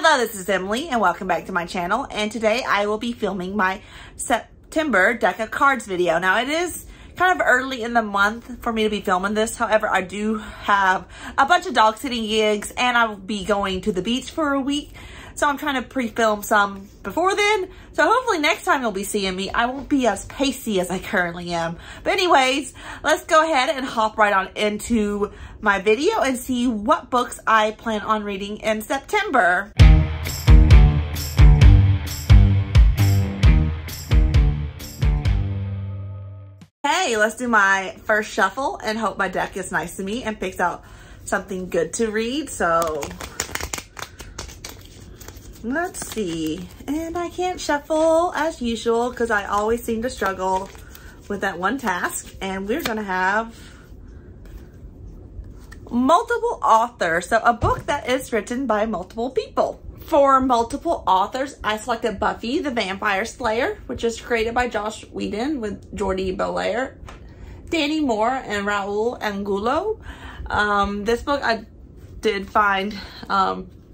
Hello, this is Emily and welcome back to my channel, and today I will be filming my September deck of cards video. Now it is kind of early in the month for me to be filming this. However, I do have a bunch of dog sitting gigs and I will be going to the beach for a week. So I'm trying to pre-film some before then. So hopefully next time you'll be seeing me, I won't be as pacey as I currently am. But anyways, let's go ahead and hop right on into my video and see what books I plan on reading in September. Hey, let's do my first shuffle and hope my deck is nice to me and picks out something good to read. So let's see. And I can't shuffle as usual because I always seem to struggle with that one task. And we're going to have multiple authors. So a book that is written by multiple people. For multiple authors, I selected Buffy the Vampire Slayer, which is created by Joss Whedon with Jordi Belair, Danny Moore, and Raul Angulo. This book I did find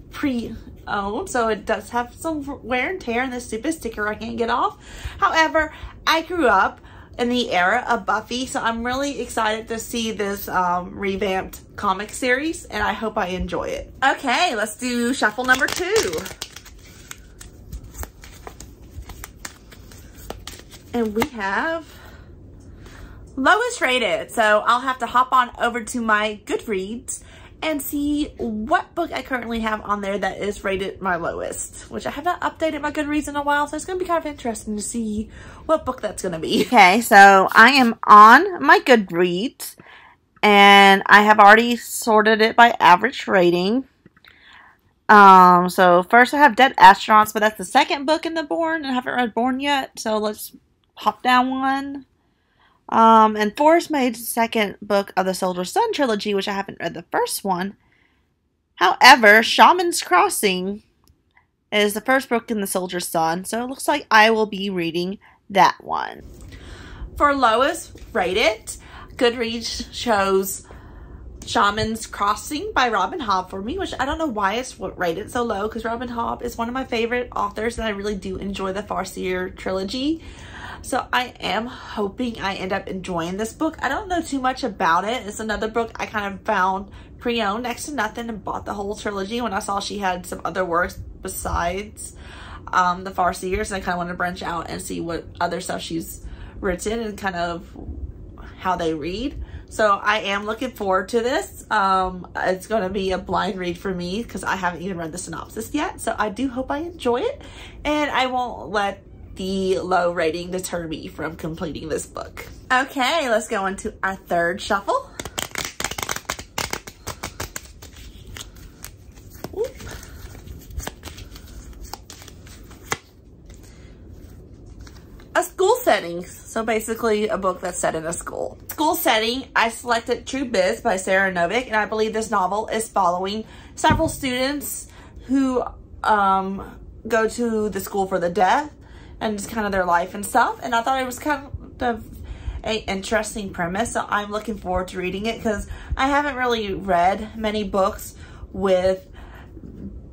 pre-owned, so it does have some wear and tear, and this stupid sticker I can't get off. However, I grew up in the era of Buffy, so I'm really excited to see this revamped comic series, and I hope I enjoy it. Okay, let's do shuffle number 2. And we have lowest rated. So I'll have to hop on over to my Goodreads and see what book I currently have on there that is rated my lowest, which I have not updated my Goodreads in a while, so it's going to be kind of interesting to see what book that's going to be. Okay, so I am on my Goodreads, and I have already sorted it by average rating. So first I have Dead Astronauts, but that's the second book in the Born, and I haven't read Born yet, so let's hop down one. And Forrest Maid's second book of the Soldier Sun trilogy, which I haven't read the first one. However, Shaman's Crossing is the first book in the Soldier Sun, so it looks like I will be reading that one. For lowest rated, Goodreads chose Shaman's Crossing by Robin Hobb for me, which I don't know why it's rated so low, because Robin Hobb is one of my favorite authors and I really do enjoy the Farseer trilogy. So I am hoping I end up enjoying this book. I don't know too much about it. It's another book I kind of found pre-owned next to nothing and bought the whole trilogy when I saw she had some other works besides the Farseers, and I kind of wanted to branch out and see what other stuff she's written and kind of how they read. So I am looking forward to this. It's going to be a blind read for me because I haven't even read the synopsis yet. So I do hope I enjoy it, and I won't let the low rating deter me from completing this book. Okay, let's go into our third shuffle. Oop. A school setting. So basically a book that's set in a school. School setting, I selected True Biz by Sarah Novick, and I believe this novel is following several students who go to the school for the deaf and just kind of their life and stuff. And I thought it was kind of an interesting premise, so I'm looking forward to reading it because I haven't really read many books with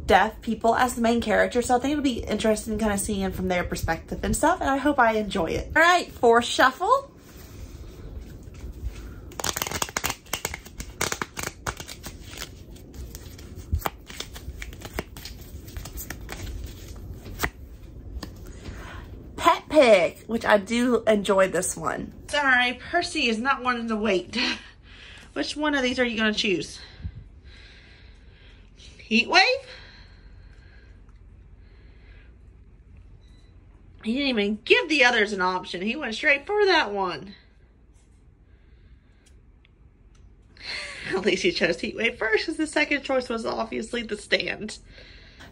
deaf people as the main character, so I think it'll be interesting kind of seeing from their perspective and stuff, and I hope I enjoy it. All right, fourth shuffle. Pet Pick, which I do enjoy this one. Sorry, Percy is not wanting to wait. Which one of these are you going to choose? Heat Wave? He didn't even give the others an option. He went straight for that one. At least he chose Heat Wave first, because the second choice was obviously The Stand.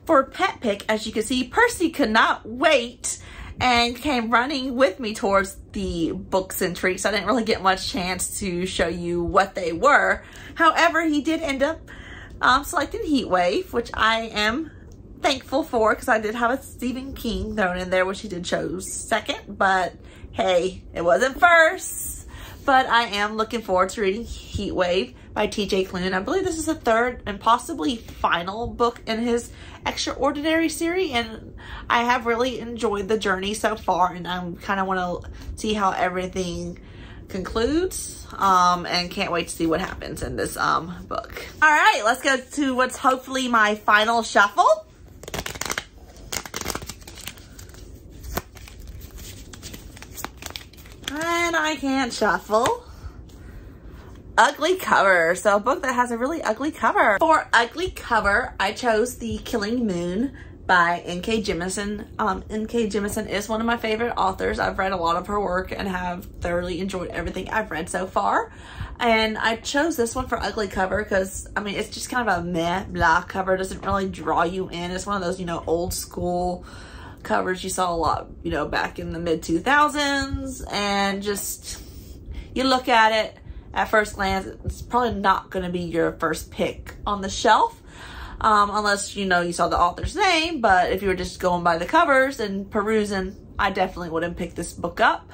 For Pet Pick, as you can see, Percy could not wait and came running with me towards the books and treats. So I didn't really get much chance to show you what they were. However, he did end up selecting Heat Wave, which I am thankful for because I did have a Stephen King thrown in there, which he did chose second, but hey, it wasn't first. But I am looking forward to reading Heat Wave. by TJ Klune. I believe this is the third and possibly final book in his Extraordinary series, and I have really enjoyed the journey so far, and I kind of want to see how everything concludes, and can't wait to see what happens in this book. All right, let's go to what's hopefully my final shuffle. And I can't shuffle. Ugly cover. So a book that has a really ugly cover. For ugly cover, I chose The Killing Moon by N.K. Jemisin. N.K. Jemisin is one of my favorite authors. I've read a lot of her work and have thoroughly enjoyed everything I've read so far. And I chose this one for ugly cover because, I mean, it's just kind of a meh, blah cover. It doesn't really draw you in. It's one of those, you know, old school covers you saw a lot, you know, back in the mid 2000s, and just, you look at it at first glance, it's probably not going to be your first pick on the shelf, unless, you know, you saw the author's name. But if you were just going by the covers and perusing, I definitely wouldn't pick this book up.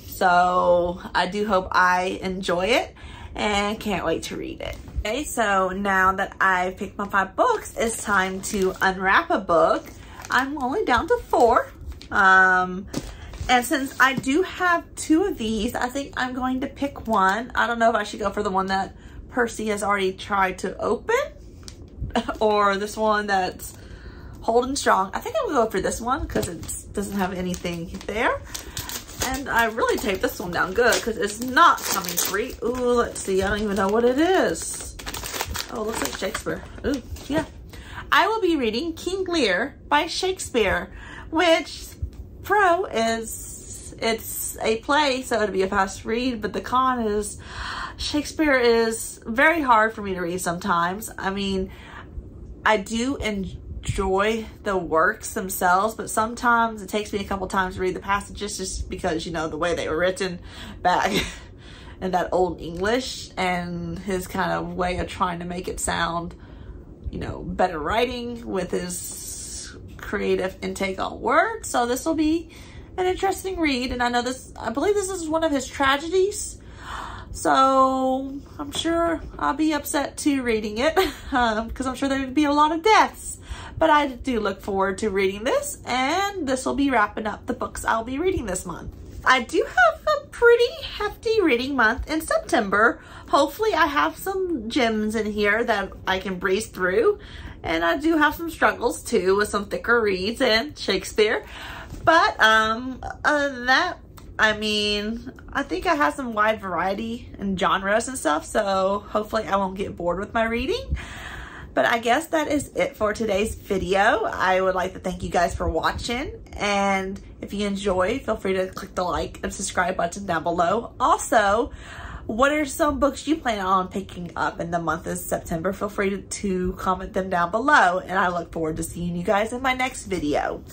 So I do hope I enjoy it and can't wait to read it. Okay, so now that I've picked my 5 books, it's time to unwrap a book. I'm only down to 4. And since I do have 2 of these, I think I'm going to pick one. I don't know if I should go for the one that Percy has already tried to open or this one that's holding strong. I think I'm gonna go for this one because it doesn't have anything there. And I really taped this one down good because it's not coming free. Ooh, let's see. I don't even know what it is. Oh, it looks like Shakespeare. Ooh, yeah. I will be reading King Lear by Shakespeare, which it's a play, so it'll be a fast read, but the con is Shakespeare is very hard for me to read sometimes. I mean, I do enjoy the works themselves, but sometimes it takes me a couple times to read the passages just because, you know, the way they were written back in that old English and his kind of way of trying to make it sound, you know, better writing with his creative intake on words. So this will be an interesting read, and I believe this is one of his tragedies, so I'm sure I'll be upset too reading it because I'm sure there would be a lot of deaths, but I do look forward to reading this, and this will be wrapping up the books I'll be reading this month. I do have a pretty hefty reading month in September. Hopefully I have some gems in here that I can breeze through. And I do have some struggles too with some thicker reads and Shakespeare. But other than that, I mean, I think I have some wide variety in genres and stuff. So hopefully I won't get bored with my reading. But I guess that is it for today's video. I would like to thank you guys for watching. And if you enjoyed, feel free to click the like and subscribe button down below. Also, what are some books you plan on picking up in the month of September? Feel free to comment them down below. And I look forward to seeing you guys in my next video.